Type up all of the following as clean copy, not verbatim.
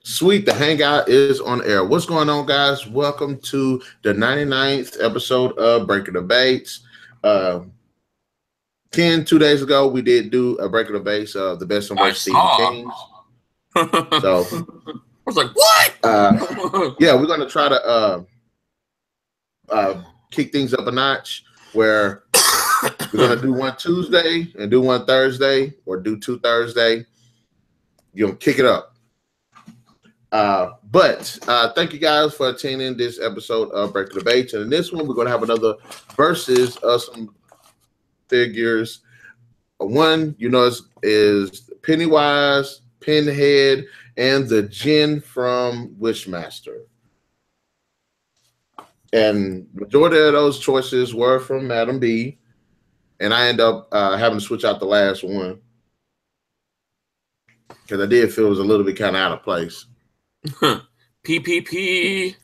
Sweet, the hangout is on air. What's going on, guys? Welcome to the 99th episode of Breaking the Baits. Ken, 2 days ago, we did do a Breaking the Baits of the best and I worst Stephen saw. Kings. So I was like, what? yeah, we're going to try to kick things up a notch where we're going to do one Tuesday and do one Thursday, or do 2 Thursday. You're going to kick it up. But thank you guys for attending this episode of Breaking the Baits. And in this one, we're going to have another versus of some figures. One, is Pennywise, Pinhead, and the Djinn from Wishmaster. And majority of those choices were from Madam B. And I end up having to switch out the last one because I did feel it was a little bit kind of out of place. PPP.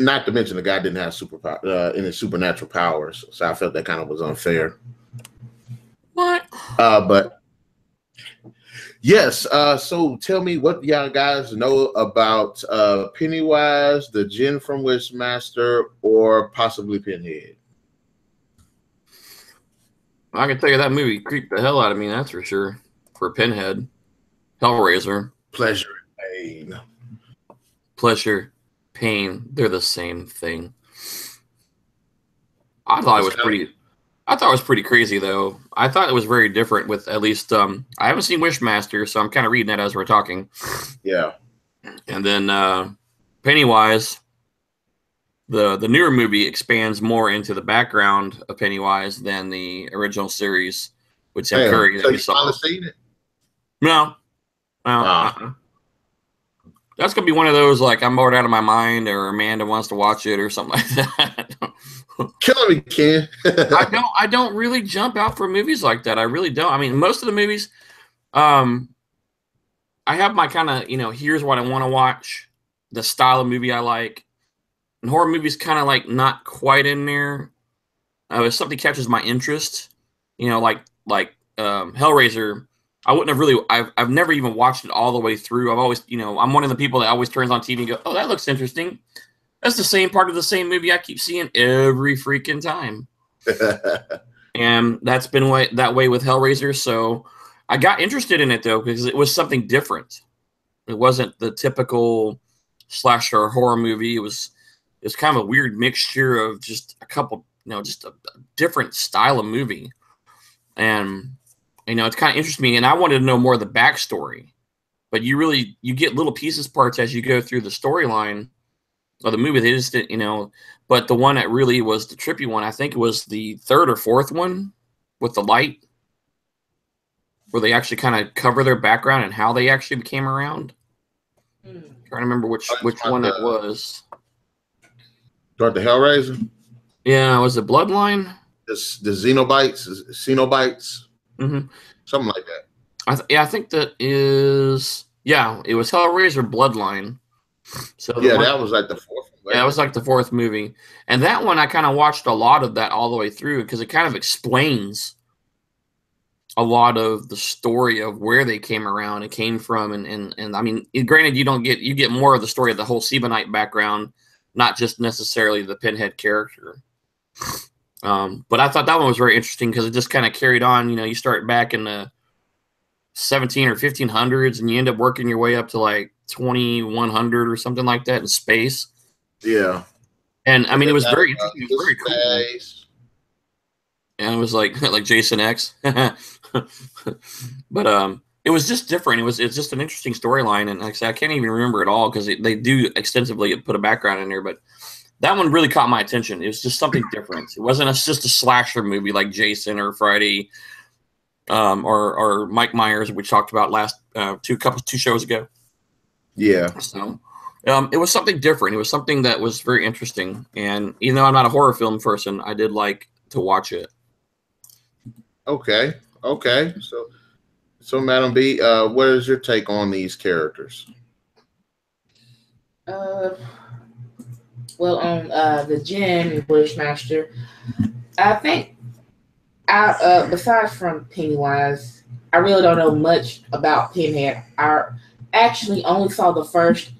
Not to mention the guy didn't have any supernatural powers, so I felt that kind of was unfair. What? But yes. So tell me what y'all guys know about Pennywise, the Djinn from Wishmaster, or possibly Pinhead. I can tell you that movie creeped the hell out of me. That's for sure. For Pinhead, Hellraiser. Pleasure and pain. Pleasure, pain, they're the same thing. I thought it was pretty crazy though. I thought it was very different with at least I haven't seen Wishmaster, so I'm kind of reading that as we're talking. Yeah. And then Pennywise, the newer movie expands more into the background of Pennywise than the original series with Tim Curry that we saw. Finally seen it? No. That's gonna be one of those like I'm bored out of my mind, or Amanda wants to watch it, or something like that. Killing me, Ken. I don't really jump out for movies like that. I really don't. I mean, most of the movies, I have my kind of here's what I want to watch, the style of movie I like, and horror movies kind of like not quite in there. If something catches my interest, like Hellraiser. I wouldn't have really. I've never even watched it all the way through. I've always, I'm one of the people that always turns on TV and go, "Oh, that looks interesting." That's the same part of the same movie I keep seeing every freaking time, and that's been that way with Hellraiser. So I got interested in it though because it was something different. It wasn't the typical slasher horror movie. It was kind of a weird mixture of just a couple, just a different style of movie, and. It's kind of interesting me, and I wanted to know more of the backstory. But you get little parts as you go through the storyline of the movie. They just didn't, But the one that really was the trippy one, I think it was the third or fourth one with the light, where they actually kind of cover their background and how they actually became around. I'm trying to remember which one it was. Start the Hellraiser? Yeah, was it Bloodline? The Xenobites. Mm-hmm. Something like that. I think that is. Yeah, it was Hellraiser Bloodline. So that was like the fourth one. Yeah, it was like the fourth movie, and that one I kind of watched a lot of that all the way through because it kind of explains a lot of the story of where they came around and came from, and I mean, granted, you get more of the story of the whole Seabonite background, not just necessarily the Pinhead character. But I thought that one was very interesting because it just kind of carried on. You start back in the 17 or 1500s, and you end up working your way up to like 2100 or something like that in space. Yeah, and I mean, it was very interesting. It was very cool. And it was like Jason X, but it was just different. It's just an interesting storyline, and like I said, I can't even remember it all because they do extensively put a background in there, but. That one really caught my attention. It was just something different. It wasn't just a slasher movie like Jason or Friday or Mike Myers, which we talked about last two shows ago. Yeah. So it was something different. It was something that was very interesting. And even though I'm not a horror film person, I did like to watch it. Okay. So Madam B, what is your take on these characters? Well, on the Djinn and Wishmaster, I think besides from Pennywise, I really don't know much about Pinhead. I actually only saw the first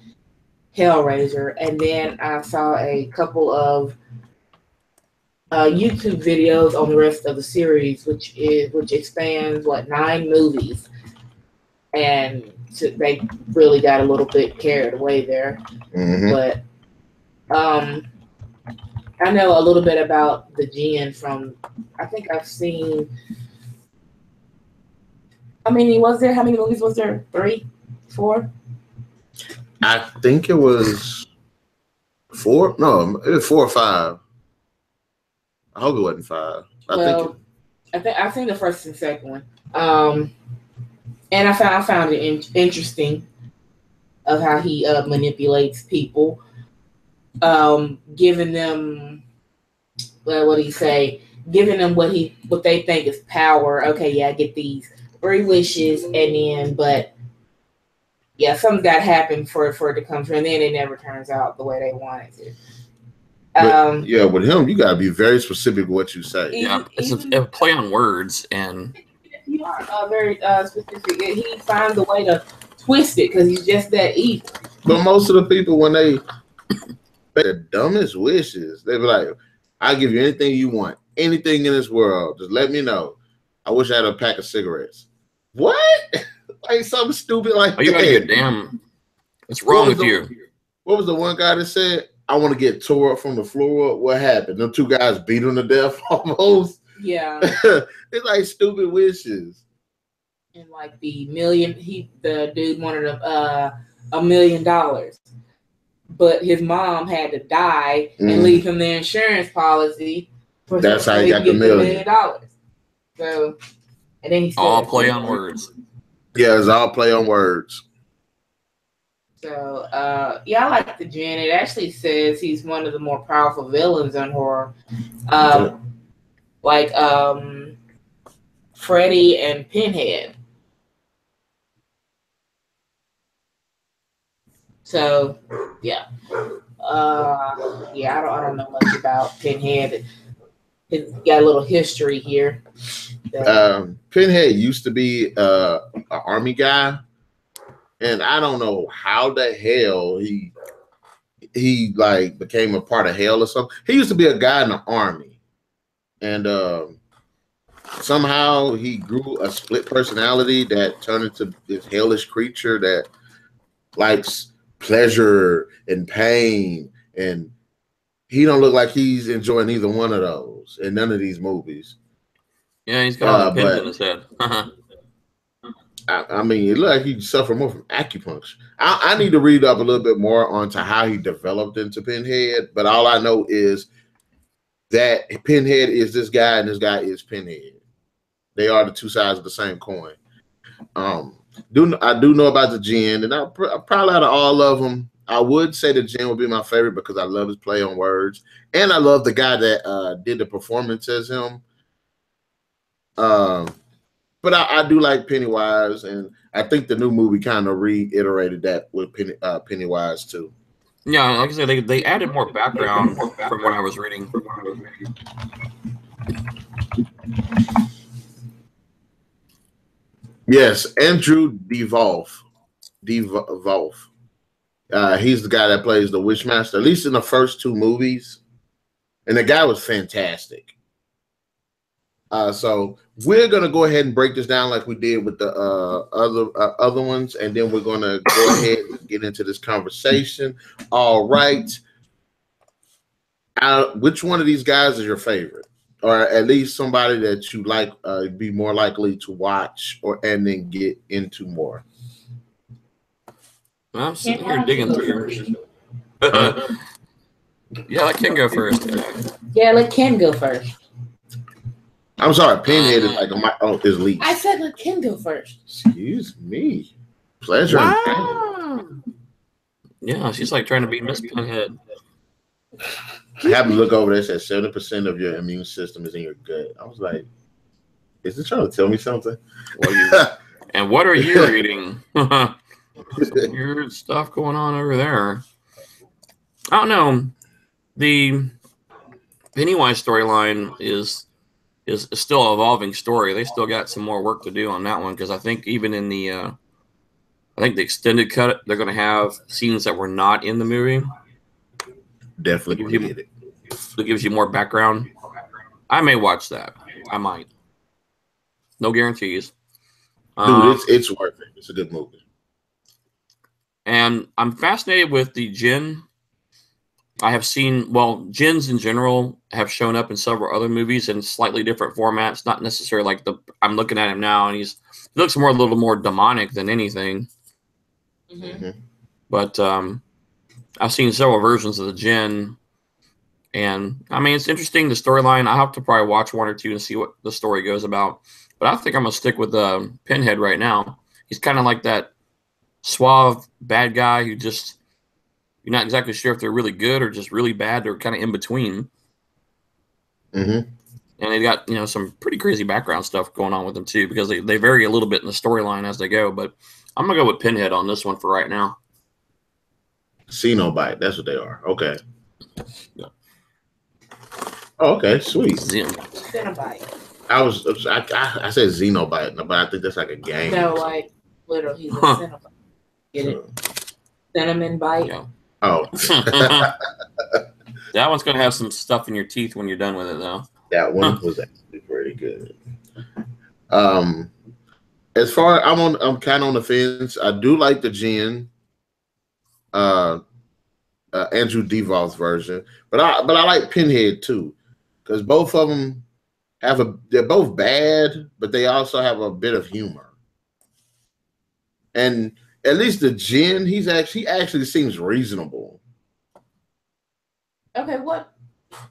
Hellraiser, and then I saw a couple of YouTube videos on the rest of the series, which expands 9 movies, and they really got a little bit carried away there. Mm-hmm. But I know a little bit about the Djinn from. I think I've seen. How many was there? How many movies was there? 3, 4? I think it was 4. No, it was 4 or 5. I hope it wasn't 5. I think I've seen the first and second one. And I found it interesting of how he manipulates people, giving them what do you say? Giving them what they think is power. Okay, yeah, I get these 3 wishes, and then but yeah, something's got to happen for it to come true, and then it never turns out the way they want it to. But, yeah, with him, you gotta be very specific with what you say. Yeah, it's a play on words, and you are very specific. He finds a way to twist it because he's just that evil. But most of the people, when they the dumbest wishes, they be like, "I'll give you anything you want, anything in this world. Just let me know. I wish I had a pack of cigarettes." What? Like something stupid like you that. gotta get damn. What's wrong with you? What was the one guy that said, "I want to get tore up from the floor up"? What happened? Them 2 guys beat him to death almost. Yeah. It's like stupid wishes. And like the dude wanted $1 million, but his mom had to die and leave him the insurance policy. That's how he got the $1 million. So, and then he all play on words. Yeah, it's all play on words. So, yeah, I like the Djinn. It actually says he's one of the more powerful villains in horror. Like Freddy and Pinhead. So, yeah. Yeah, I don't know much about Pinhead. He's got a little history here. Pinhead used to be an army guy, and I don't know how the hell he like became a part of hell or something. He used to be a guy in the army, and somehow he grew a split personality that turned into this hellish creature that likes pleasure and pain, and he don't look like he's enjoying either one of those in none of these movies. Yeah, he's got pins in his head. I mean, it looks like he suffered more from acupuncture. I need to read up a little bit more onto how he developed into Pinhead, but all I know is that Pinhead is this guy and this guy is Pinhead. They are the 2 sides of the same coin. I do know about the Djinn, and I probably out of all of them, I would say the Djinn would be my favorite because I love his play on words, and I love the guy that did the performance as him. But I do like Pennywise, and I think the new movie kind of reiterated that with Pennywise too. Yeah, like I said, they added more background from what I was reading. Yes, Andrew DeVolf. He's the guy that plays the Wishmaster, at least in the first 2 movies, and the guy was fantastic. So we're gonna go ahead and break this down like we did with the other ones, and then we're gonna go ahead and get into this conversation. All right, which one of these guys is your favorite, or at least somebody that you like be more likely to watch and then get into more? I'm sitting here digging through. Yeah, let Ken go first. Yeah, let Ken go first. I'm sorry, Pinhead is like his least. I said let Ken go first. Excuse me. Pleasure. Wow. Yeah, she's like trying to be Miss Pinhead. I happened to look over there. It says 70% of your immune system is in your gut. I was like, is it trying to tell me something? And what are you reading? Some weird stuff going on over there. I don't know. The Pennywise storyline is is still an evolving story. They still got some more work to do on that one because I think even in the I think the extended cut, they're going to have scenes that were not in the movie. Definitely going to get it. That gives you more background. I may watch that. I might. No guarantees. Dude, it's worth it. It's a good movie. And I'm fascinated with the Djinn. I have seen, Djinns in general have shown up in several other movies in slightly different formats. Not necessarily like I'm looking at him now, and he looks a little more demonic than anything. Mm-hmm. But I've seen several versions of the Djinn. And I mean, it's interesting, the storyline. I have to probably watch one or two and see what the story goes about. But I think I'm going to stick with Pinhead right now. He's kind of like that suave bad guy who just, you're not exactly sure if they're really good or just really bad. They're kind of in between. Mm-hmm. And they've got, some pretty crazy background stuff going on with them too, because they vary a little bit in the storyline as they go. But I'm going to go with Pinhead on this one for right now. Cenobite, that's what they are. Okay. Yeah. Oh, okay, sweet. Cenobite. I said Xenobite, but I think that's like a game. No, like literally, he's a Cenobite. Get it? Cinnamon bite. Yeah. Oh. That one's gonna have some stuff in your teeth when you're done with it, though. That one was actually pretty good. As far I'm kind of on the fence. I do like the Djinn, Andrew Devoth's version, but I like Pinhead too, because both of them they're both bad, but they also have a bit of humor. And at least the Djinn, he actually seems reasonable. Okay, what?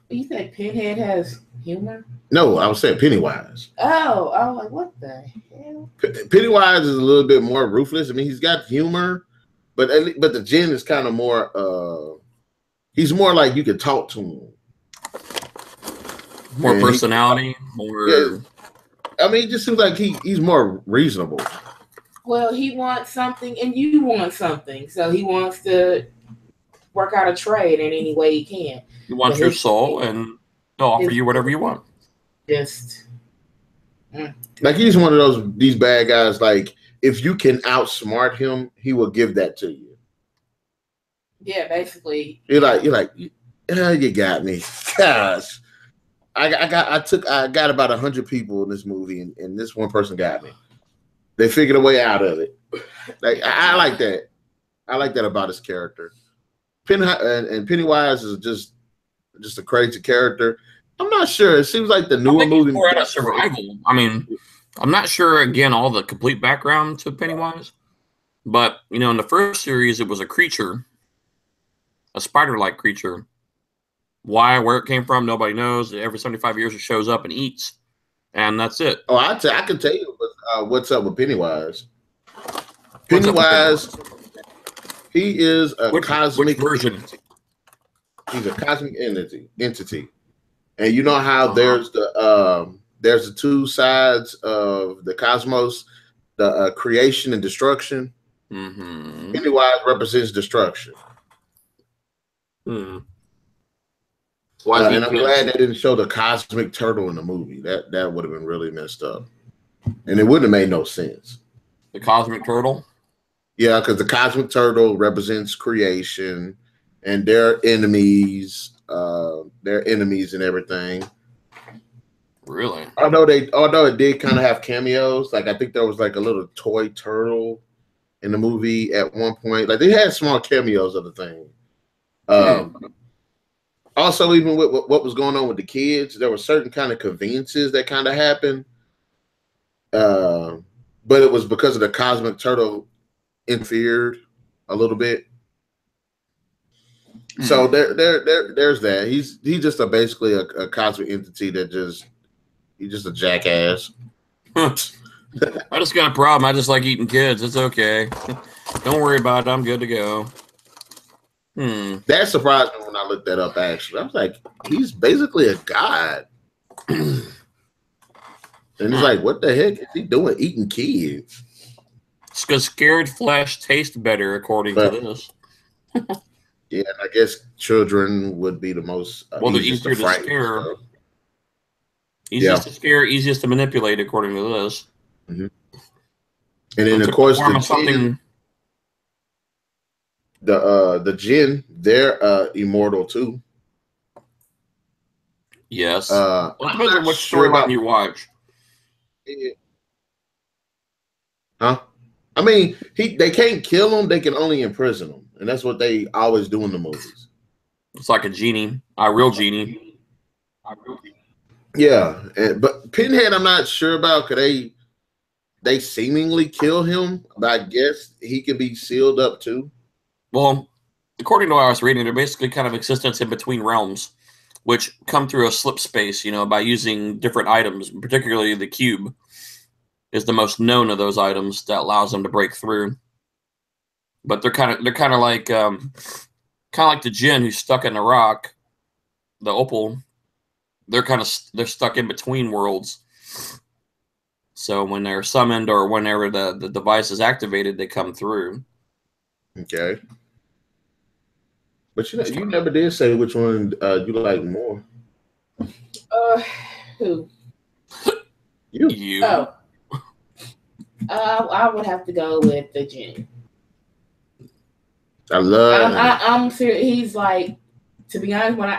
You think Pinhead has humor? No, I was saying Pennywise. Oh, I was like, what the hell? Pennywise is a little bit more ruthless. I mean, he's got humor, but the Djinn is kind of more. He's more like you could talk to him. More personality, more. Yeah, I mean, it just seems like he's more reasonable. Well, he wants something, and you want something, so he wants to work out a trade in any way he can. He wants your soul, and he'll offer you whatever you want. Just like he's one of these bad guys. Like if you can outsmart him, he will give that to you. Yeah, basically. You're like, you got me. Gosh, I got about 100 people in this movie, and this one person got me. They figured a way out of it. Like I like that. I like that about his character. And Pennywise is just a crazy character. I'm not sure. It seems like the newer movie more out of survival. I mean, I'm not sure again all the complete background to Pennywise, but in the first series it was a creature, a spider-like creature. Why, where it came from, nobody knows. Every 75 years it shows up and eats, and that's it. Oh, I can tell you what's up with Pennywise. Pennywise, he is a cosmic version. Entity. He's a cosmic entity, and you know how there's the two sides of the cosmos, the creation and destruction. Mm-hmm. Pennywise represents destruction. Hmm. And I'm glad they didn't show the cosmic turtle in the movie. That would have been really messed up, and it wouldn't have made no sense. The cosmic turtle. Yeah, because the cosmic turtle represents creation, and their enemies and everything. Really? Although it did kind of have cameos. Like I think there was like a little toy turtle in the movie at one point. Like they had small cameos of the thing. Also, even with what was going on with the kids, there were certain kind of conveniences that kind of happened. But it was because of the cosmic turtle interfered a little bit. So there's that. He's just basically a cosmic entity he's just a jackass. I just got a problem. I just like eating kids. It's okay. Don't worry about it. I'm good to go. That surprised me when I looked that up, actually. I was like, he's basically a god. And he's like, what the heck is he doing eating kids? It's because scared flesh tastes better, according to this. Yeah, I guess children would be the most they're easier to scare. Easiest to scare, easiest to manipulate, according to this. Mm-hmm. And then, of course, the Djinn, they're immortal too. Yes. Well, it depends on which storyline you watch. Huh? I mean, they can't kill them; they can only imprison them, and that's what they always do in the movies. It's like a genie, a real genie. Yeah, but Pinhead, I'm not sure about. Could they seemingly kill him? But I guess he could be sealed up too. Well, according to what I was reading, they're basically kind of existence in between realms, which come through a slip space, by using different items, particularly the cube is the most known of those items that allows them to break through. But they're kind of like the Djinn who's stuck in the rock, the opal. They're stuck in between worlds. So when they're summoned or whenever the device is activated, they come through. Okay. But you never did say which one you like more. Who? You. Oh. I would have to go with the Djinn. I'm serious. He's like, to be honest, when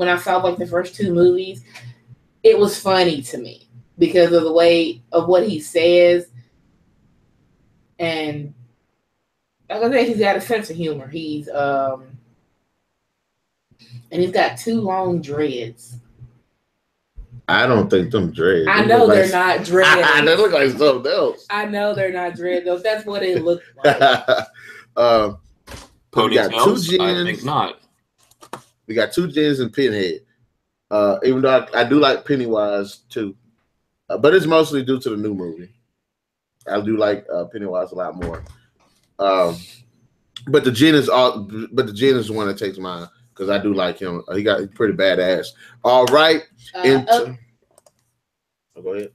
I saw like the first two movies, it was funny to me because of the way of what he says, and like I said, he's got a sense of humor. He's and he's got two long dreads. I don't think them dreads. I know they're not dreads. They look like something else. I know they're not dreads. Though. That's what it looks like. We got two Djinns. I think not. We got two Djinns and Pinhead. Even though I do like Pennywise too, but it's mostly due to the new movie. I do like Pennywise a lot more. But the Djinn is the one that takes mine because I do like him. He's pretty badass. All right. Go ahead.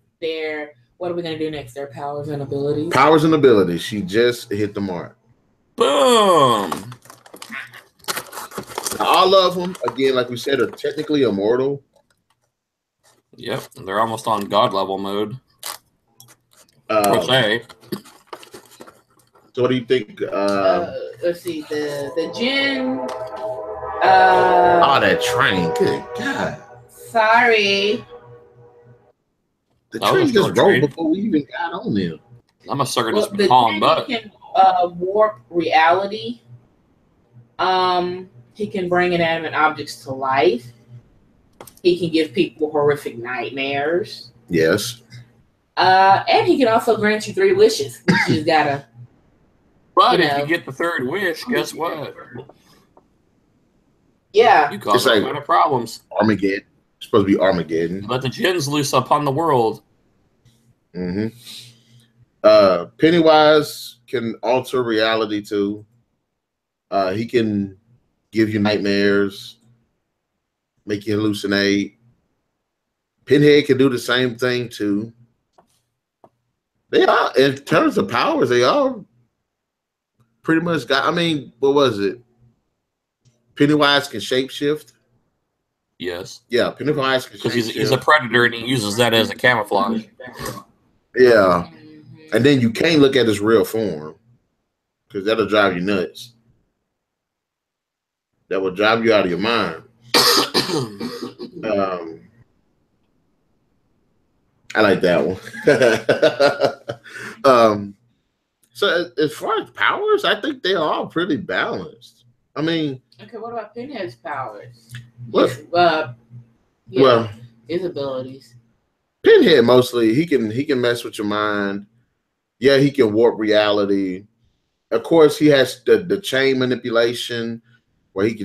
What are we gonna do next? Their powers and abilities. Powers and abilities. She just hit the mark. Boom. All of them, again, like we said, are technically immortal. Yep, they're almost on God level mode. So what do you think? Let's see. The Djinn. That train. Good God. Sorry. The train just rolled before we even got on there. I'm a sucker just calling butt. He can warp reality. He can bring inanimate objects to life. He can give people horrific nightmares. Yes. And he can also grant you 3 wishes, which you gotta. But if you get the 3rd wish, guess what? Yeah. You cause a lot of problems. Armageddon. It's supposed to be Armageddon. Let the Djinns loose upon the world. Mm-hmm. Pennywise can alter reality too. He can give you nightmares, make you hallucinate. Pinhead can do the same thing too. They are, in terms of powers, they all pretty much got. I mean, what was it? Pennywise can shapeshift. Yes. Yeah, Pennywise can because he's a predator and he uses that as a camouflage. Yeah, and then you can't look at his real form because that'll drive you nuts. That will drive you out of your mind. I like that one. So as far as powers, I think they're all pretty balanced. I mean, okay. What about Pinhead's powers? What? His abilities. Pinhead mostly he can mess with your mind. Yeah, he can warp reality. Of course, he has the chain manipulation, where he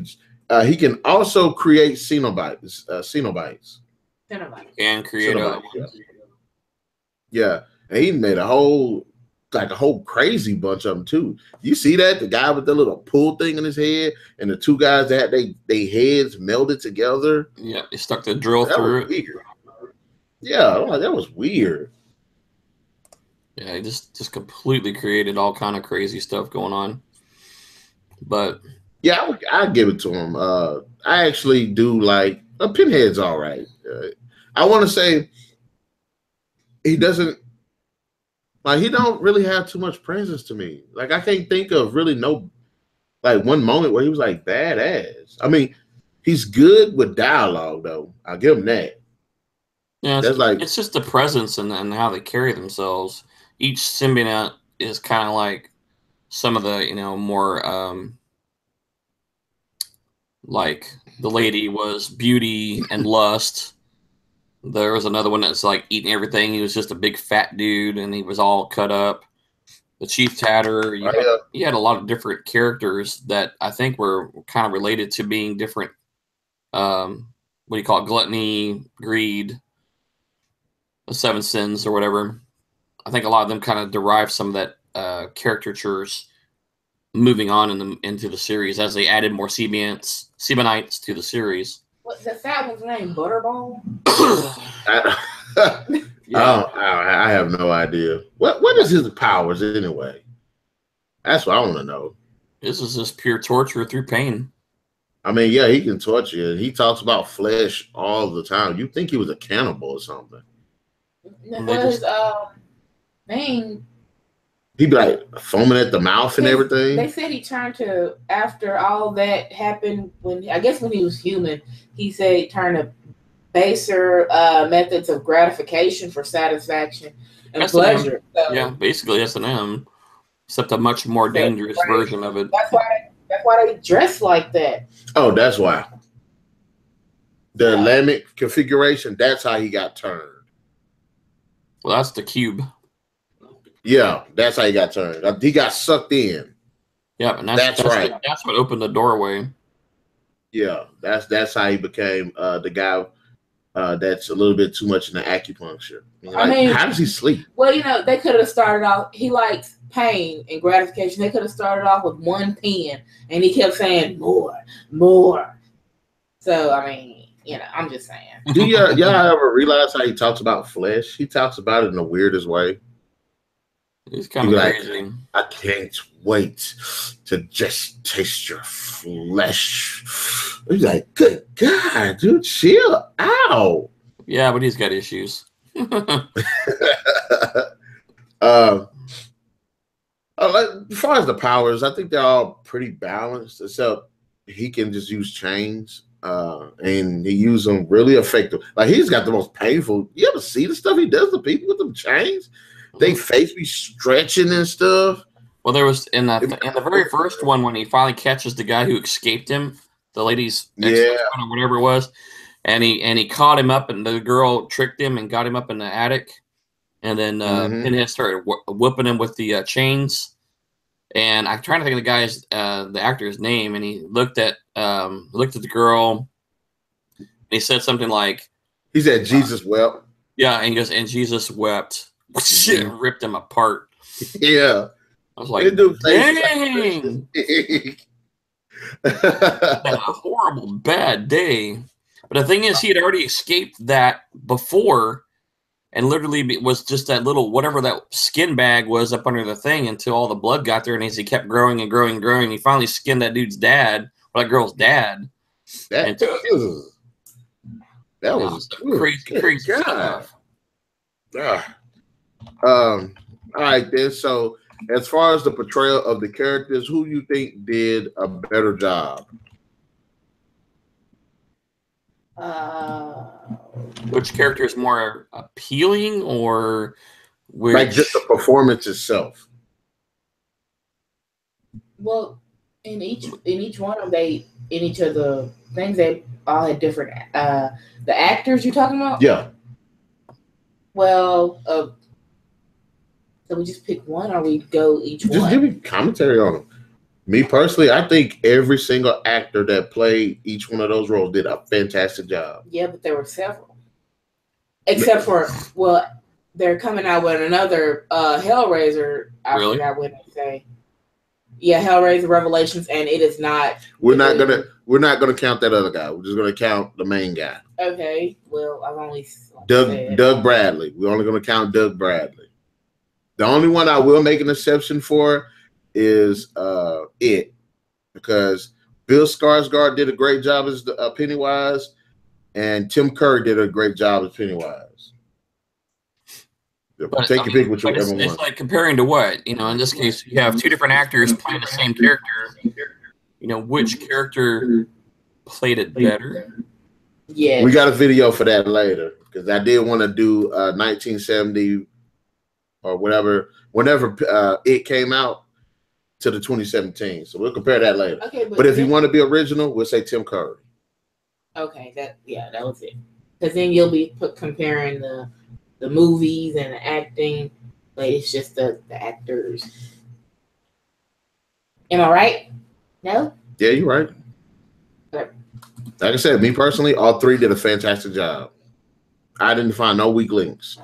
can also create Cenobites. And create yeah, and he made a whole crazy bunch of them too. You see that the guy with the little pull thing in his head, and the 2 guys that had they heads melded together. Yeah, he stuck the drill through it. Yeah, that was weird. Yeah, he just completely created all kind of crazy stuff going on. But yeah, I'd give it to him. I actually do like Pinhead's all right. I want to say he doesn't like he don't really have too much presence to me. Like I can't think of really no like one moment where he was like badass. I mean, he's good with dialogue though. I'll give him that. Yeah, That's like it's just the presence and how they carry themselves. Each symbiote is kind of like some of the more like the lady was beauty and lust. There was another one that's like eating everything. He was just a big fat dude and he was all cut up. The Chief Tatter. You had a lot of different characters that I think were kind of related to being different. What do you call it? Gluttony, greed, the seven sins or whatever. I think a lot of them kind of derive some of that caricatures moving on into the series as they added more Seabionites to the series. What's the fat one's name? Butterball? I have no idea. What is his powers anyway? That's what I want to know. This is just pure torture through pain. I mean, yeah, he can torture you. He talks about flesh all the time. You think he was a cannibal or something? Because Bane, he'd be like foaming at the mouth and everything. They said he turned to, after all that happened, when he was human, he said he turned to baser methods of gratification for satisfaction and pleasure. So, yeah, basically S&M, except a much more dangerous version of it. That's why they dress like that. Oh, that's why. The Lamech configuration, that's how he got turned. Well, that's the cube. Yeah, that's how he got turned. He got sucked in. Yeah, and that's right. That's what opened the doorway. Yeah, that's how he became the guy that's a little bit too much in the acupuncture. I mean, how does he sleep? Well, they could have started off. He likes pain and gratification. They could have started off with one pen, and he kept saying more, more. So I mean, I'm just saying. Do y'all ever realize how he talks about flesh? He talks about it in the weirdest way. He's kind of crazy. I can't wait to just taste your flesh. He's like, good God, dude, chill out. Yeah, but he's got issues. As far as the powers, I think they're all pretty balanced, except he can just use chains. And he used them really effective. Like he's got the most painful. You ever see the stuff he does to people with them chains? They face be stretching and stuff. Well, there was in the very first one when he finally catches the guy who escaped him, the lady's ex-husband or whatever it was, and he caught him up, and the girl tricked him and got him up in the attic, and then Pinhead started whooping him with the chains. And I'm trying to think of the actor's name, and he looked at the girl, and he said something like, "He said Jesus wept." Yeah, and he goes, "And Jesus wept." Shit, ripped him apart. Yeah, I was like, "Dang!" Had a horrible, bad day. But the thing is, he had already escaped that before, and literally was just that little whatever that skin bag was up under the thing until all the blood got there, and as he kept growing and growing and growing, he finally skinned that dude's dad, or that girl's dad. That was crazy stuff. All right, then. So, as far as the portrayal of the characters, who you think did a better job? Which character is more appealing, or like just the performance itself? Well, in each one of each of the things, they all had different. The actors you're talking about? Yeah. Well, so we just pick one, or we go each one? Just give me commentary on them. Me personally, I think every single actor that played each one of those roles did a fantastic job. Yeah, but there were several. Except for, well, they're coming out with another Hellraiser. I forgot what they say. Yeah, Hellraiser Revelations, and it is not. We're not gonna count that other guy. We're just gonna count the main guy. Okay. Well, I've only Doug Bradley. We're only gonna count Doug Bradley. The only one I will make an exception for is It, because Bill Skarsgård did a great job as the Pennywise, and Tim Curry did a great job as Pennywise. But, Take your pick whichever it's one. like comparing to what? You know, in this case, you have two different actors playing the same character. You know, which character played it better? Yeah. We got a video for that later because I did want to do 1970 or whatever, whenever it came out to the 2017. So we'll compare that later. Okay, but if you want to be original, we'll say Tim Curry. Okay, that was it. Because then you'll be comparing the movies and the acting, but it's just the actors. Am I right? No? Yeah, you're right. Okay. Like I said, me personally, all three did a fantastic job. I didn't find no weak links.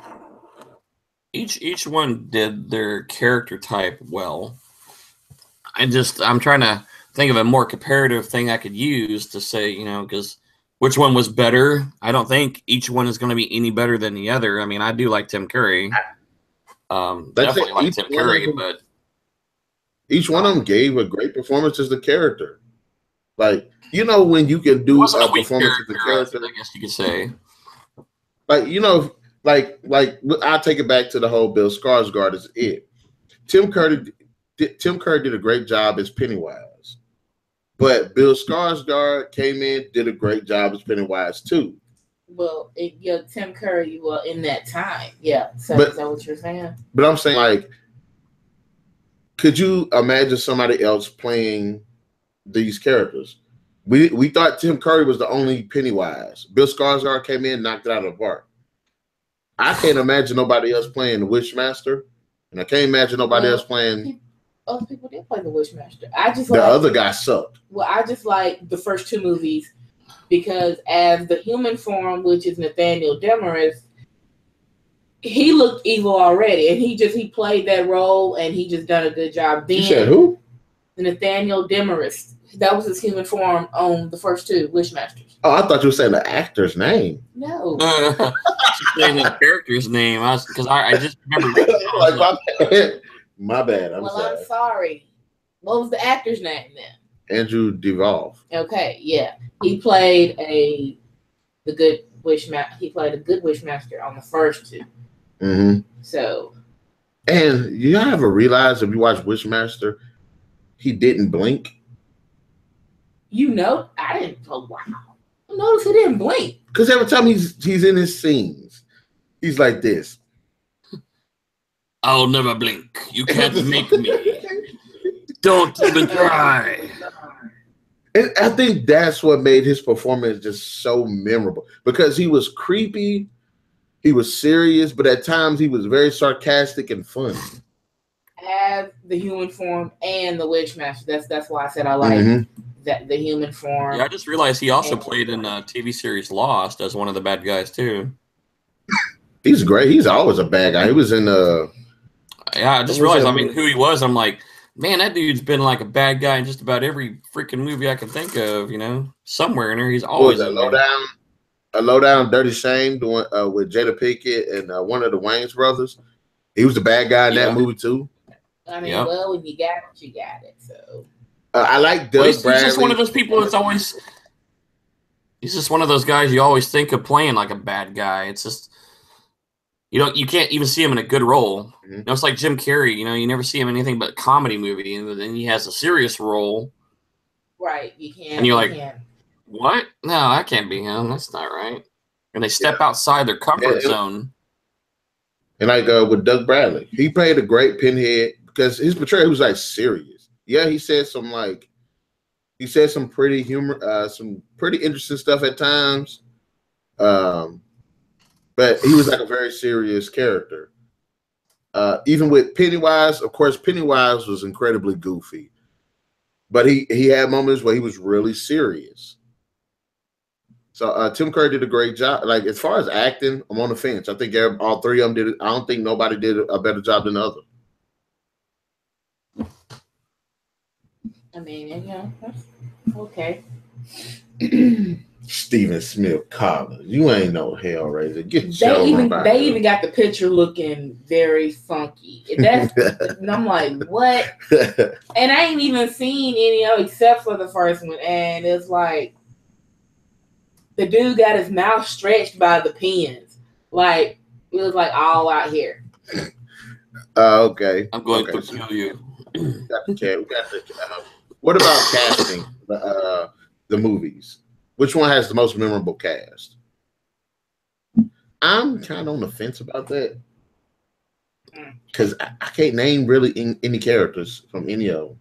Each one did their character type well. I'm trying to think of a more comparative thing I could use to say, you know, because which one was better? I don't think each one is going to be any better than the other. I mean, I do like Tim Curry. Definitely like Tim Curry, but each one of them gave a great performance as the character. Like, you know, when you can do a performance as the character, I guess you could say. Like, you know, like I'll take it back to the whole Bill Skarsgard as it. Tim Curry did a great job as Pennywise. But Bill Skarsgard came in, did a great job as Pennywise too. Well, Tim Curry, in that time, yeah. So is that what you're saying? But I'm saying, like, could you imagine somebody else playing these characters? We thought Tim Curry was the only Pennywise. Bill Skarsgard came in, knocked it out of the park. I can't imagine nobody else playing the Wishmaster, and I can't imagine nobody else playing. Other people did play the Wishmaster. The other guy sucked. Well, I just like the first two movies because as the human form, which is Nathaniel Demarest, he looked evil already, and he played that role, and he just done a good job. Then, you said who? Nathaniel Demarest. That was his human form on the first two Wishmasters. Oh, I thought you were saying the actor's name. No. Saying the character's name. Because I just remember. My bad. I'm sorry. I'm sorry. What was the actor's name then? Andrew Devolve. Okay, yeah. He played the good Wishmaster. He played a good Wishmaster on the first two. Mm-hmm. So. And you ever realize if you watch Wishmaster, he didn't blink? You know, I didn't. Oh, wow. I noticed he didn't blink. Because every time he's in his scenes, he's like this. I'll never blink. You can't make me. Don't even try. And I think that's what made his performance just so memorable. Because he was creepy, he was serious, but at times he was very sarcastic and funny. As the human form and the Wishmaster. That's why I said I like that the human form. Yeah, I just realized he also played in a TV series Lost as one of the bad guys too. He's great. He's always a bad guy. He was in yeah, I just realized, I mean, who he was. I'm like, man, that dude's been like a bad guy in just about every freaking movie I can think of, you know? Somewhere in there, he's always a low down dirty shame doing with Jada Pinkett and one of the Wayans brothers. He was the bad guy in that movie too. I mean, well, when you got it, you got it. So I like Doug he's Bradley. He's just one of those people that's always. He's just one of those guys you always think of playing like a bad guy. It's just you can't even see him in a good role. Mm-hmm. You know, it's like Jim Carrey. You know, you never see him in anything but a comedy movie, and then he has a serious role. Right, you can't. And you're like, what? No, that can't be him. That's not right. And they step outside their comfort zone. And like with Doug Bradley, he played a great Pinhead because his portrayal was like serious. Yeah, he said some pretty some pretty interesting stuff at times. But he was like a very serious character. Even with Pennywise, of course, Pennywise was incredibly goofy. But he had moments where he was really serious. So Tim Curry did a great job. Like, as far as acting, I'm on the fence. I think all three of them did it. I don't think nobody did a better job than the other. I mean, yeah, that's okay. Stephen Smith Collins, you ain't no Hellraiser. They even got the picture looking very funky. And I'm like, what? And I ain't even seen any except for the first one. And it's like the dude got his mouth stretched by the pins. Like, it was like all out here. Okay. I'm going okay. to kill you. What about casting the movies? Which one has the most memorable cast? I'm kind of on the fence about that because I can't name really any characters from any of them.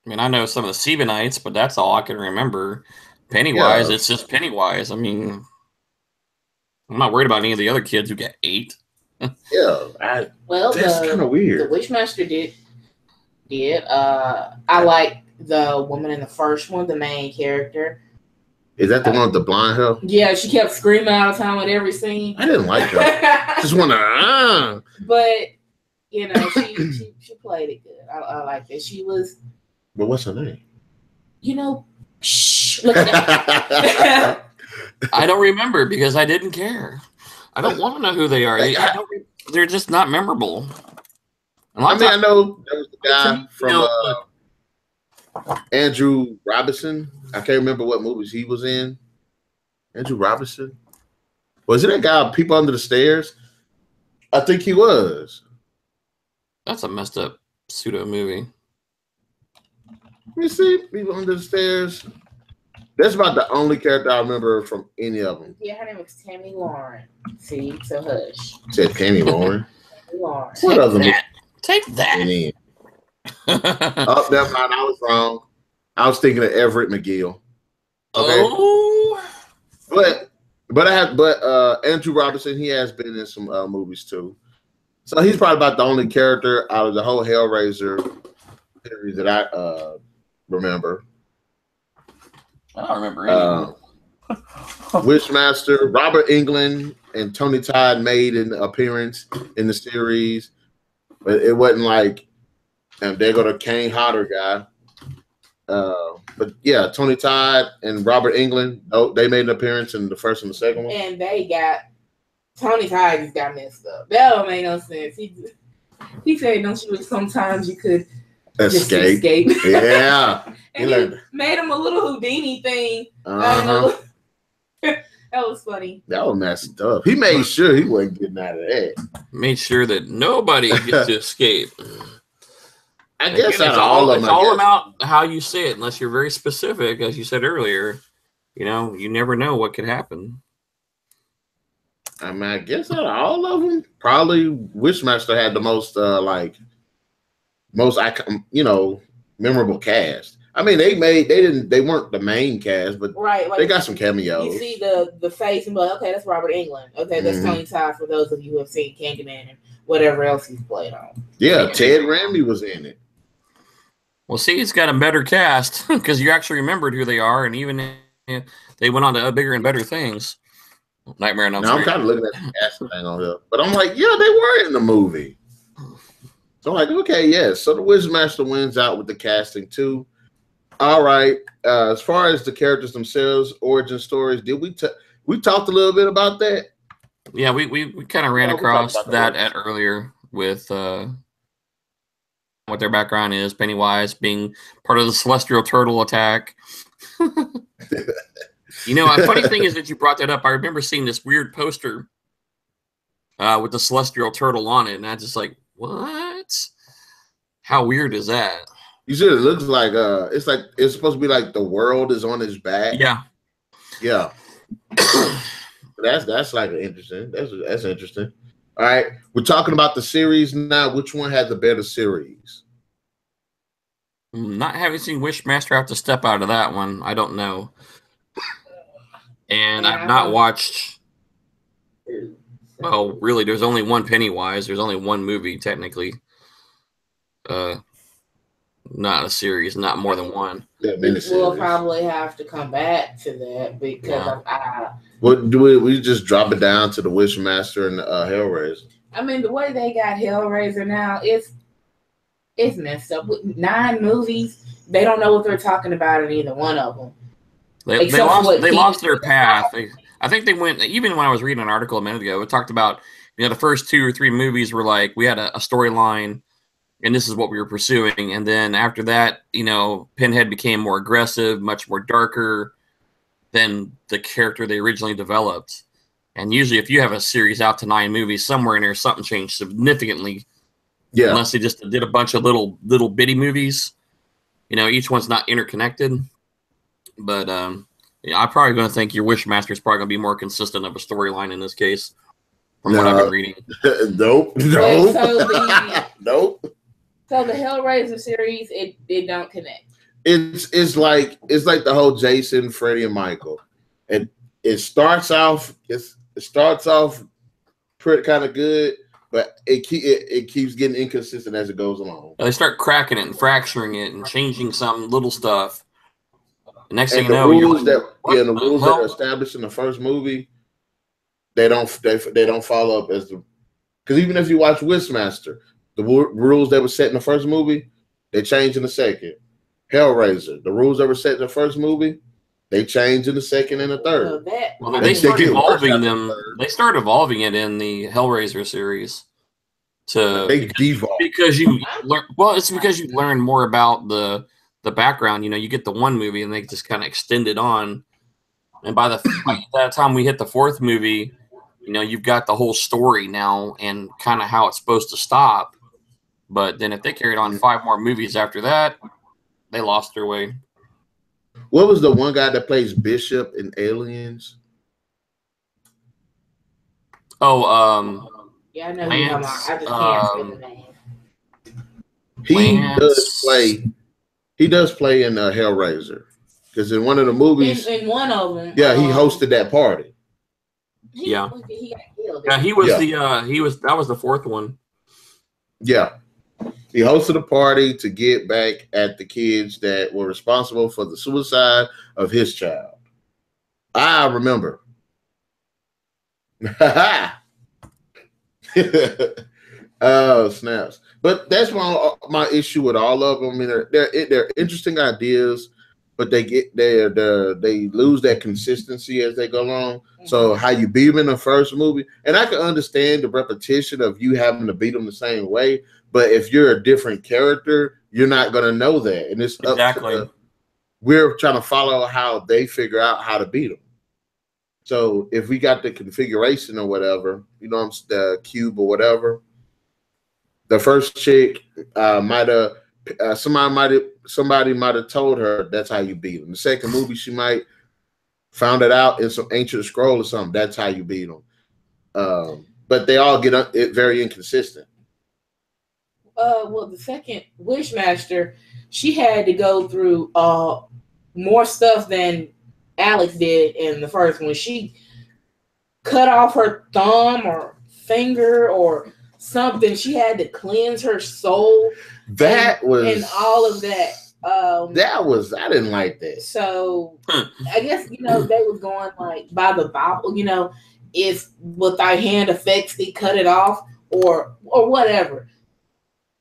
I mean, I know some of the Sebanites, but that's all I can remember. Pennywise, Yeah. it's just Pennywise. I mean, I'm not worried about any of the other kids who get 8. Yeah, that's kind of weird. The Wishmaster did. I like the woman in the first one, the main character. Is that the one with the blonde hair? Yeah, she kept screaming all the time at every scene. I didn't like her. Just want to. But you know, she played it good. I liked it. She was. But what's her name? You know, I don't remember because I didn't care. I don't want to know who they are. They're just not memorable. I mean, I know there was the guy from Andrew Robinson. I can't remember what movies he was in. Andrew Robinson? Was it that guy, People Under the Stairs? I think he was. That's a messed up pseudo movie. Let me see. People Under the Stairs. That's about the only character I remember from any of them. Yeah, her name was Tammy Lauren. See, so hush. Said Tammy Lauren. Tammy Lauren. What other movie? Take that. Oh, never mind. I was wrong. I was thinking of Everett McGill. Okay. Oh. But Andrew Robinson, he has been in some movies too. So he's probably about the only character out of the whole Hellraiser series that I remember. I don't remember any. Wishmaster, Robert Englund, and Tony Todd made an appearance in the series, but it wasn't like, and there go the Kane Hodder guy. But yeah, Tony Todd and Robert Englund, they made an appearance in the first and the second one. And they got Tony Todd just got messed up. That don't make no sense. He said, "Don't you wish sometimes you could escape?" Yeah, and he made him a little Houdini thing. That was funny. That was messed up. He made sure he wasn't getting out of that. Made sure that nobody gets to escape. I guess it's all about how you say it, unless you're very specific, as you said earlier. You know, you never know what could happen. I mean, I guess out of all of them, probably Wishmaster had the most memorable cast. I mean, they weren't the main cast, but right, like, they got some cameos. You see the face and be like, okay, that's Robert Englund. Okay, that's Tony Todd for those of you who have seen Candyman and whatever else he's played on. Yeah, Ted Raimi was in it. Well, see, it's got a better cast because you actually remembered who they are, and even if they went on to bigger and better things. Nightmare on Elm Street. I'm kind of looking at the cast thing on here, but I'm like, yeah, they were in the movie. So I'm like, okay, yes. So the Wishmaster wins out with the casting too. All right. As far as the characters themselves, origin stories, did we talked a little bit about that? Yeah, we kind of ran across that earlier with what their background is. Pennywise being part of the celestial turtle attack. You know, a funny thing is that you brought that up. I remember seeing this weird poster with the celestial turtle on it, and I just like, what? How weird is that? You said it looks like it's supposed to be like the world is on his back. Yeah. That's like interesting. That's interesting. All right, we're talking about the series now. Which one had the better series? Not having seen Wishmaster, I have to step out of that one. I don't know. And I've not watched. Well, really, there's only one Pennywise. There's only one movie, technically. Not a series, not more than one. Yeah, we'll probably have to come back to that because what do we just drop it down to the Wishmaster and Hellraiser? I mean, the way they got Hellraiser now, it's messed up. With 9 movies, they don't know what they're talking about in either one of them. They lost their path. I think they went, even when I was reading an article a minute ago, it talked about, the first 2 or 3 movies were like, we had a storyline and this is what we were pursuing. And then after that, Pinhead became more aggressive, much more darker. than the character they originally developed. And usually, if you have a series out to 9 movies, somewhere in there, something changed significantly. Yeah. Unless they just did a bunch of little bitty movies. You know, each one's not interconnected. But yeah, I'm probably going to think your Wishmaster is probably going to be more consistent of a storyline in this case, from what I've been reading. Nope. Nope. So the Hellraiser series, it don't connect. It's like the whole Jason, Freddy, and Michael. And it starts off pretty kind of good, but it keeps getting inconsistent as it goes along. They start cracking it and fracturing it and changing some little stuff. The next thing you the know, rules that are established in the first movie, they don't follow up as because even if you watch Wishmaster, the rules that were set in the first movie, they change in the second. Hellraiser, the rules that were set in the first movie, they change in the second and the third. They start evolving them. They start evolving it in the Hellraiser series. Because you learn. Well, it's because you learn more about the background. You know, you get the one movie and they just kind of extend it on. And by that time we hit the fourth movie, you know, you've got the whole story now and kind of how it's supposed to stop. But then if they carried on 5 more movies after that, they lost their way. What was the one guy that plays Bishop in Aliens? Oh, yeah, I know who you're talking about. I just can't say the name. He does play in Hellraiser because in one of the movies, in one of them, he hosted that party. He got killed. Yeah, that was the fourth one. Yeah. He hosted a party to get back at the kids that were responsible for the suicide of his child. I remember. Oh, snaps. But that's my issue with all of them. I mean, they're interesting ideas, but they lose that consistency as they go along. Mm-hmm. So how you beat them in the first movie, and I can understand the repetition of you having to beat them the same way. But if you're a different character, you're not going to know that. And it's exactly. We're trying to follow how they figure out how to beat them. So if we got the configuration or whatever, you know, the cube or whatever, the first chick somebody might have told her that's how you beat them. The second movie, she might found it out in some ancient scroll or something. That's how you beat them. But they all get it very inconsistent. Well, the second Wishmaster, she had to go through more stuff than Alex did in the first one. She cut off her thumb or finger or something. She had to cleanse her soul. And all of that. I didn't like that. So I guess, you know, they was going like by the Bible, you know, if with thy hand affects thee, cut it off or whatever.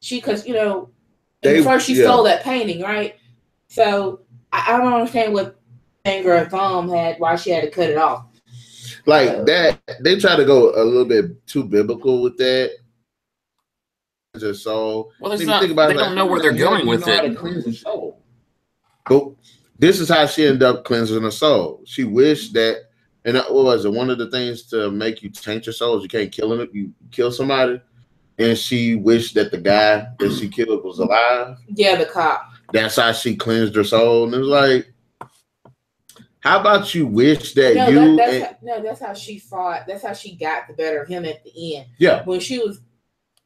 Because, you know, first she stole that painting, right? So I don't understand what finger or thumb had, why she had to cut it off. Like that, they try to go a little bit too biblical with that. So, well, they don't know where they're going with it. But this is how she ended up cleansing her soul. She wished that, and what was it? One of the things to make you taint your soul is you can't kill it. You kill somebody. And she wished that the guy that she killed was alive. Yeah, the cop. That's how she cleansed her soul. And it was like, how about you wish that that's how she fought. That's how she got the better of him at the end. Yeah. When she was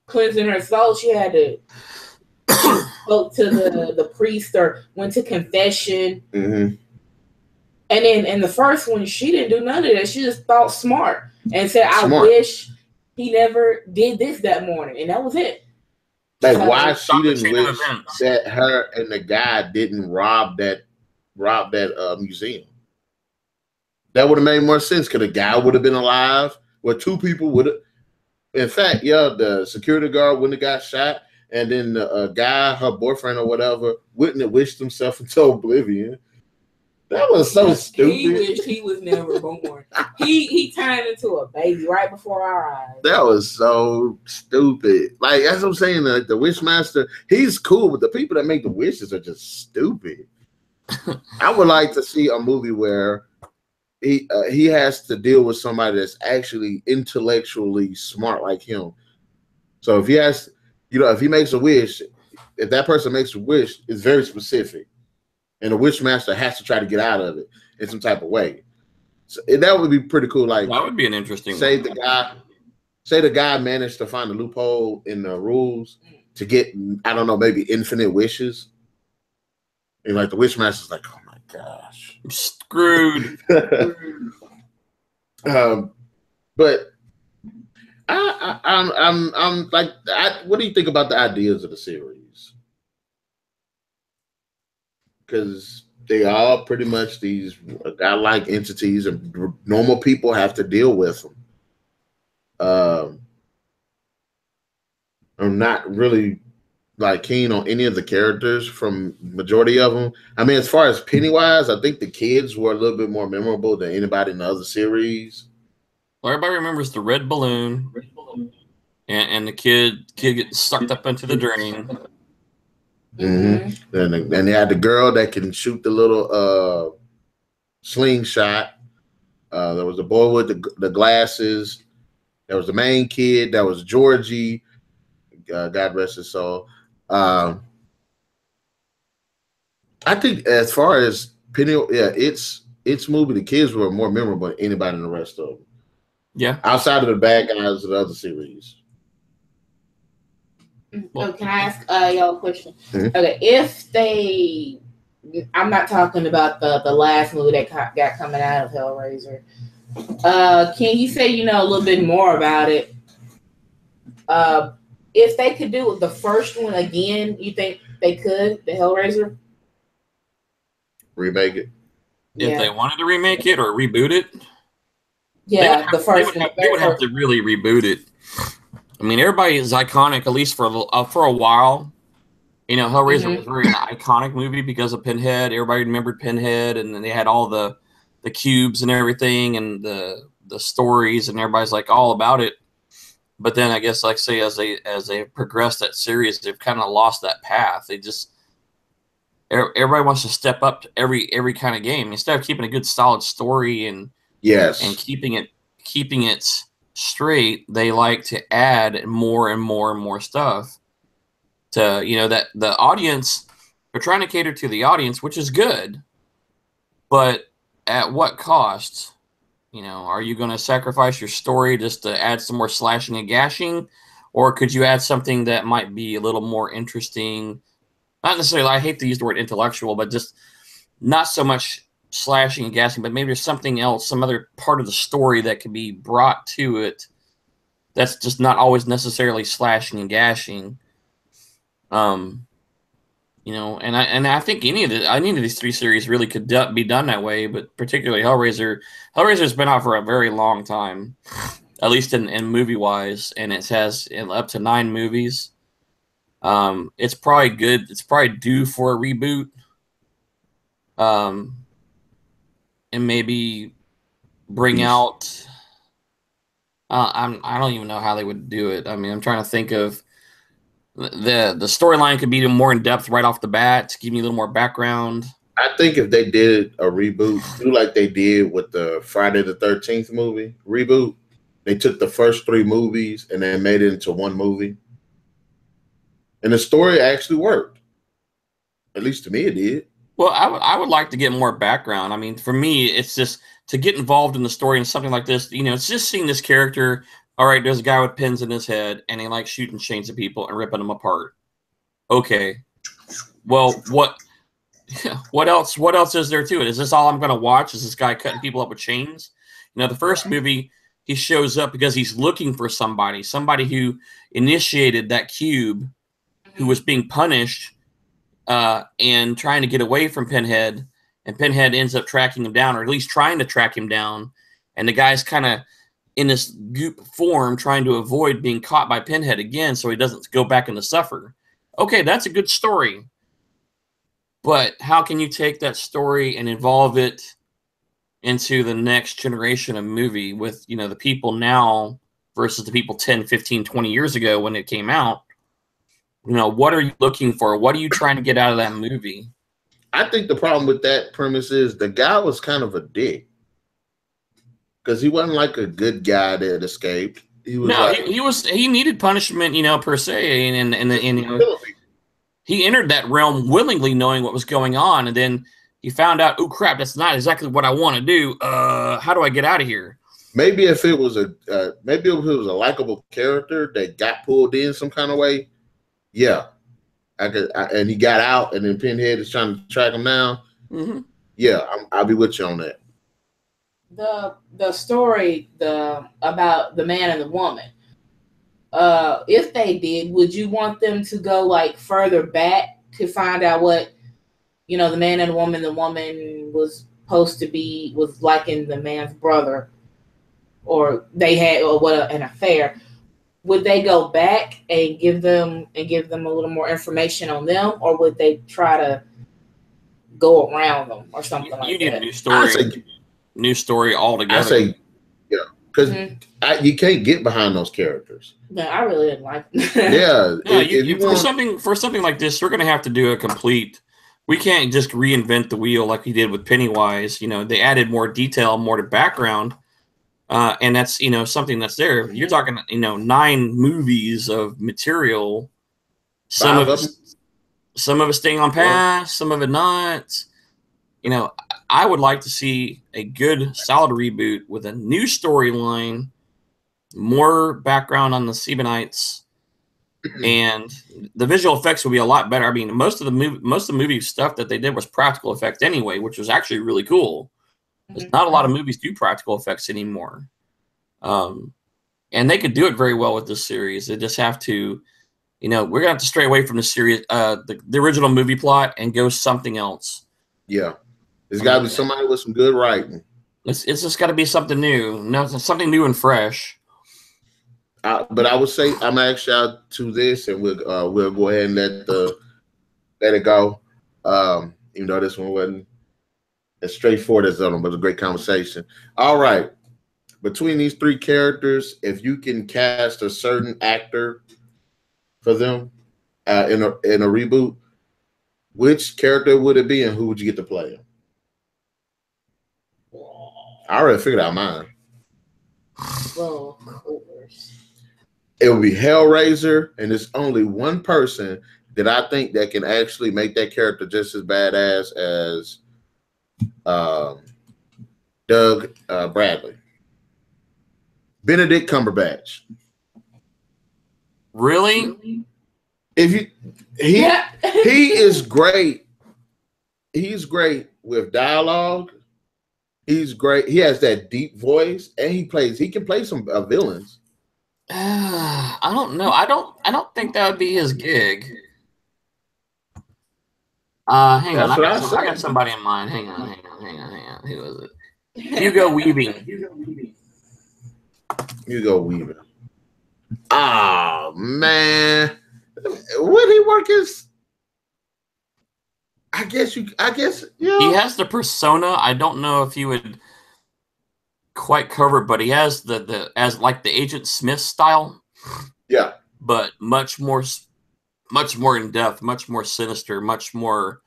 cleansing her soul, she had to spoke to the priest or went to confession. Mm-hmm. And then in the first one, she didn't do none of that. She just thought smart and said, I wish he never did this that morning, and that was it. Like, why she didn't wish that her and the guy didn't rob that museum? That would have made more sense. Because the guy would have been alive, or 2 people would have. In fact, the security guard wouldn't have got shot, and then the guy, her boyfriend or whatever, wouldn't have wished himself into oblivion. That was so stupid. He wished he was never born. He turned into a baby right before our eyes. That was so stupid. Like, as I'm saying, like, the Wishmaster, he's cool, but the people that make the wishes are just stupid. I would like to see a movie where he has to deal with somebody that's actually intellectually smart like him. So if he has, if he makes a wish, if that person makes a wish, it's very specific, and the wish master has to try to get out of it in some type of way. So that would be pretty cool. Like that would be an interesting. Say the guy managed to find a loophole in the rules to get, I don't know, maybe infinite wishes, and like the wish master's like, oh my gosh, I'm screwed. But I'm like, what do you think about the ideas of the series? Because they are pretty much these godlike entities, and normal people have to deal with them. I'm not really like keen on any of the characters from majority of them. I mean, as far as Pennywise, I think the kids were a little bit more memorable than anybody in the other series. Well, everybody remembers the red balloon, and the kid getting sucked up into the drain. Mm-hmm. Then they had the girl that can shoot the little slingshot. There was a boy with the glasses. There was the main kid. That was Georgie. God rest his soul. I think as far as its movie, the kids were more memorable than anybody in the rest of them. Yeah. Outside of the bad guys of the other series. Oh, can I ask y'all a question? Mm-hmm. Okay, if they, I'm not talking about the last movie that got coming out of Hellraiser. Can you say, a little bit more about it? If they could do the first one again, you think they could, the Hellraiser? Remake it. If they wanted to remake it or reboot it? Yeah, the first one. They would have to really reboot it. I mean, everybody is iconic, at least for a while. Hellraiser was very an iconic movie because of Pinhead. Everybody remembered Pinhead, and then they had all the cubes and everything, and the stories, and everybody's like all about it. But then I guess, like say, as they progressed that series, they've kind of lost that path. They just everybody wants to step up to every kind of game instead of keeping a good solid story and keeping it straight. They like to add more and more and more stuff to that the audience. They're trying to cater to the audience, which is good, but at what cost? Are you going to sacrifice your story just to add some more slashing and gashing? Or could you add something that might be a little more interesting? Not necessarily, I hate to use the word intellectual, but just not so much slashing and gashing, but maybe there's something else, some other part of the story that could be brought to it that's just not always necessarily slashing and gashing. And I think any of these three series really could be done that way, but particularly Hellraiser. Hellraiser's been out for a very long time, at least in movie wise, and it has up to 9 movies. It's probably good. It's probably due for a reboot. And maybe bring out. I don't even know how they would do it. I mean, I'm trying to think of. The storyline could be more in depth right off the bat to give me a little more background. I think if they did a reboot, do like they did with the Friday the 13th movie reboot, they took the first 3 movies and then made it into one movie, and the story actually worked. At least to me, it did. Well, I would like to get more background. I mean, for me, it's just to get involved in the story and something like this. It's just seeing this character. All right, there's a guy with pins in his head, and he likes shooting chains at people and ripping them apart. Okay, well, what else is there to it? Is this all I'm going to watch? Is this guy cutting people up with chains? The first movie, he shows up because he's looking for somebody who initiated that cube, who was being punished and trying to get away from Pinhead, and Pinhead ends up tracking him down, or at least trying to track him down, and the guy's kind of in this goop form trying to avoid being caught by Pinhead again so he doesn't go back and suffer. Okay, that's a good story. But how can you take that story and evolve it into the next generation of movie with, the people now versus the people 10, 15, 20 years ago when it came out? What are you looking for? What are you trying to get out of that movie? I think the problem with that premise is the guy was kind of a dick. because he wasn't like a good guy that escaped. He was he needed punishment, per se, and he entered that realm willingly, knowing what was going on, and then he found out, oh crap, that's not exactly what I want to do. How do I get out of here? Maybe if it was a likable character that got pulled in some kind of way, yeah, and he got out, and then Pinhead is trying to track him down. Mm-hmm. Yeah, I'll be with you on that. The story about the man and the woman. If they did, would you want them to go like further back to find out what the man and the woman was supposed to be, was liking the man's brother, or they had an affair? Would they go back and give them a little more information on them, or would they try to go around them or something like that? You need a new story. New story altogether. I say, yeah, because you can't get behind those characters. No, I really didn't like them. Yeah, for something like this, we're going to have to do a complete. We can't just reinvent the wheel like we did with Pennywise. They added more detail, more to background, and that's something that's there. You're talking 9 movies of material. Some of it staying on path, some of it not. I would like to see a good, solid reboot with a new storyline, more background on the Sebanites, and the visual effects would be a lot better. I mean, most of the movie stuff that they did was practical effects anyway, which was actually really cool. There's not a lot of movies do practical effects anymore, and they could do it very well with this series. They just have to, we're gonna have to stray away from the series, the original movie plot, and go something else. Yeah. There's got to be somebody with some good writing. It's just got to be something new. Something new and fresh. But I would say I'm actually out to this, and we'll go ahead and let it go. Even though this one wasn't as straightforward as the other one, but it was a great conversation. All right, between these 3 characters, if you can cast a certain actor for them in a reboot, which character would it be, and who would you get to play him? I already figured out mine. Well, of course. It would be Hellraiser, and there's only one person that I think that can actually make that character just as badass as Doug Bradley. Benedict Cumberbatch. Really? He is great. He's great with dialogue. He's great. He has that deep voice, and he can play some villains. I don't know. I don't think that would be his gig. Hang on. I got somebody in mind. Hang on. Who was it? Hugo Weaving. Hugo Weaving. Oh man. Would he work his? I guess. He has the persona. I don't know if he would quite cover it, but he has the like the Agent Smith style. Yeah. But much more in depth, much more sinister, much more.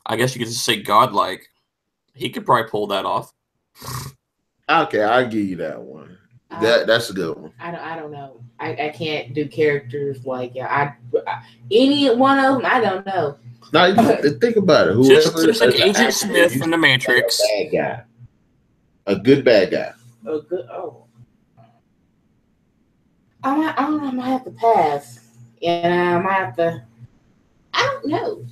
I guess you could just say godlike. He could probably pull that off. Okay, I'll give you that one. That's a good one. I don't know. I can't do characters like any one of them. I don't know. Now think about it. Just like Agent Smith from The Matrix. A bad guy. A good bad guy. A good. Oh. I don't know. I might have to pass. And I might have to. I don't know.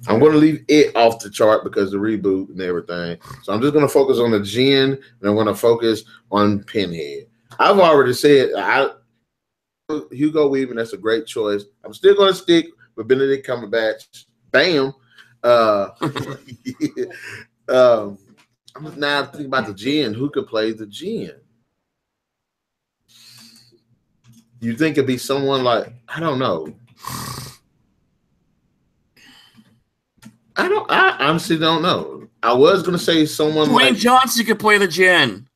I'm going to leave it off the chart because of the reboot and everything. So I'm just going to focus on the Djinn, and I'm going to focus on Pinhead. I've already said Hugo Weaving. That's a great choice. I'm still going to stick with Benedict Cumberbatch. Bam. I'm now thinking about the Djinn. Who could play the Djinn? You think it'd be someone like, I don't know. I honestly don't know. I was gonna say someone Dwayne Johnson could play the Djinn.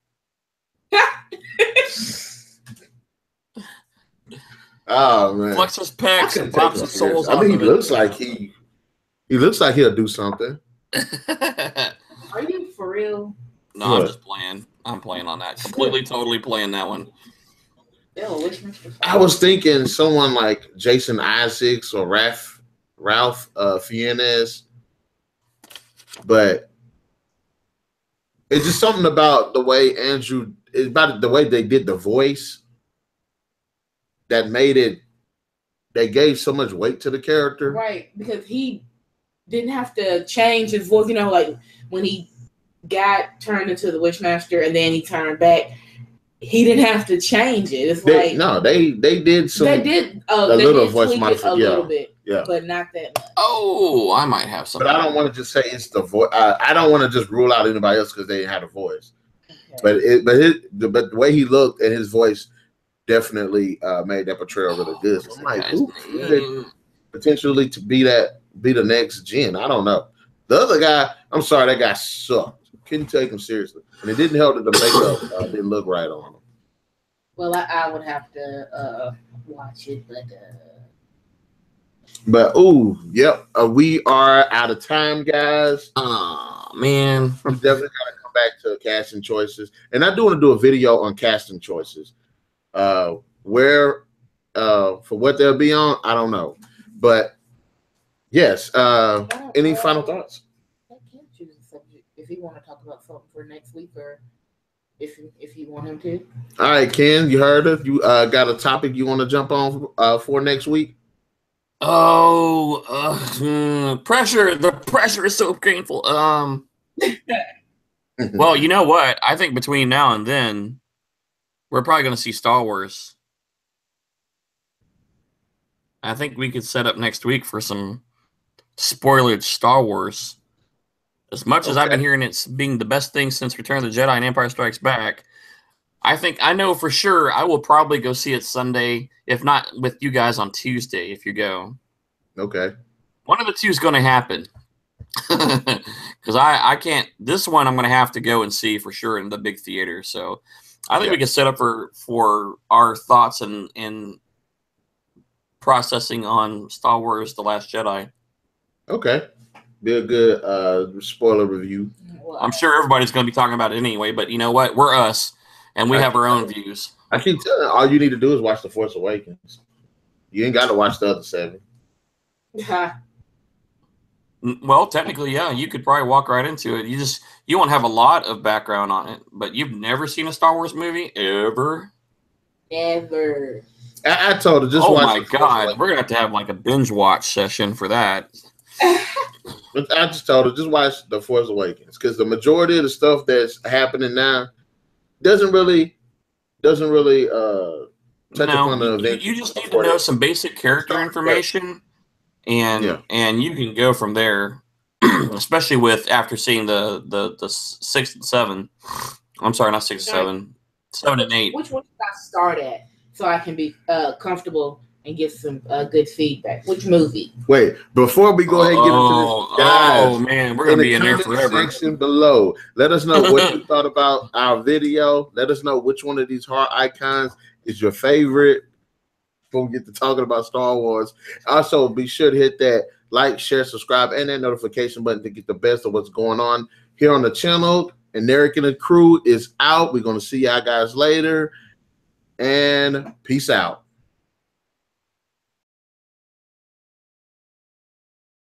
Oh man. Flex his pecs and pops his souls. I mean, he looks like he'll do something. Are you for real? No, I'm just playing. I'm playing on that. Completely, totally playing that one. I was thinking someone like Jason Isaacs or Ralph Fiennes, but it's just something about the way about the way they did the voice that made it. They gave so much weight to the character, right? Because he didn't have to change his voice. You know, like when he got turned into the Wishmaster and then he turned back, he didn't have to change it. It's they did a little voice modification, little bit, but not that much. Oh, I might have something. But I don't want to just say it's the voice. I don't want to just rule out anybody else because they had a voice. Okay. But the way he looked and his voice definitely made that portrayal really good. So I'm like, who could potentially to be the next Djinn? I don't know. The other guy, I'm sorry, that guy sucked. Couldn't take him seriously, and it didn't help that the makeup didn't look right on him. Well, I would have to watch it, but yep, we are out of time, guys. Oh man, we definitely gotta come back to casting choices, and I do want to do a video on casting choices. Where for what they'll be on, I don't know, but yes. Any final thoughts? If you want to talk about something for next week, or if you want him to. All right, Ken, you heard it. You got a topic you want to jump on for next week? Oh, pressure. The pressure is so painful. Well, you know what? I think between now and then, we're probably going to see Star Wars. I think we could set up next week for some spoiled Star Wars. As much as I've been hearing it's being the best thing since Return of the Jedi and Empire Strikes Back, I know for sure I will probably go see it Sunday, if not with you guys on Tuesday, if you go. Okay. One of the two is going to happen. Because I can't. This one I'm going to have to go and see for sure in the big theater. So I think we can set up for our thoughts and processing on Star Wars The Last Jedi. Okay. Be a good spoiler review. I'm sure everybody's going to be talking about it anyway, but you know what? We're us, and we have our own views. I keep telling you, all you need to do is watch The Force Awakens. You ain't got to watch the other 7. Well, technically, yeah, you could probably walk right into it. You won't have a lot of background on it, but you've never seen a Star Wars movie ever. Ever. I told her just watch. Oh my God, we're gonna have like a binge watch session for that. But I just told her just watch The Force Awakens because the majority of the stuff that's happening now doesn't really touch upon the event. You just need to know some basic character information, and you can go from there. Especially with after seeing the 6 and 7. I'm sorry, not 6 and 7, 7 and 8. Which one should I start at so I can be comfortable and get some good feedback? Which movie? Wait, before we go ahead and get into this, guys, oh man, we're gonna be in there forever. Section below, let us know what you thought about our video. Let us know which one of these heart icons is your favorite before we get to talking about Star Wars. Also, be sure to hit that like, share, subscribe, and that notification button to get the best of what's going on here on the channel. And Narik and the crew is out. We're gonna see y'all guys later, and peace out.